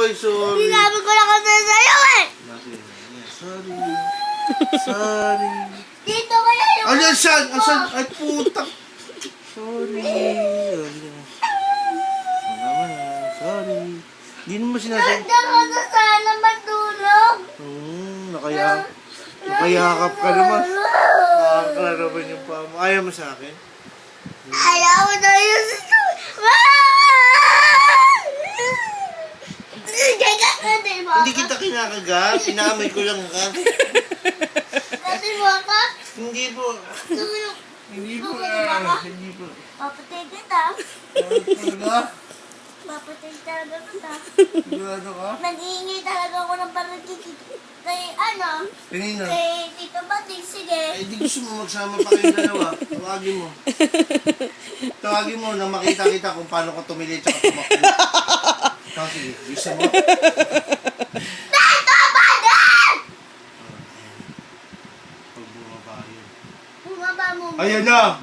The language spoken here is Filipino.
Ay, sorry. Sinabi ko lang kasi sa'yo eh. Sorry. Sorry. Dito ka na yung... Ano, asan? Asan? Ay, putak. Sorry. Sorry. Hindi naman sinasabi. Nandiyan ka na sana matulog. Nakayakap ka naman. Nakaklaraban yung paa mo. Ayaw mo sa akin? Ayaw na yun. Hindi kita kinakagat. Pinaamoy ko lang ka. Kasi mo ka? Hindi po. Tulog. Hindi po. Hindi po. Papatay kita. Talaga? Papatay talaga kita. Sigurado ka? Nag-iingay talaga ako ng parang kay ano? Kanina. Kay Tito Bating. Sige. Ay, di gusto mo magsama pa kayong dalawa. Tawagin mo. Tawagin mo nang makita kita kung paano ko tumili at tumakbo. Sige, bisa mo. Tito Bating! Pag bumaba yun. Bumaba mo. Ayan na!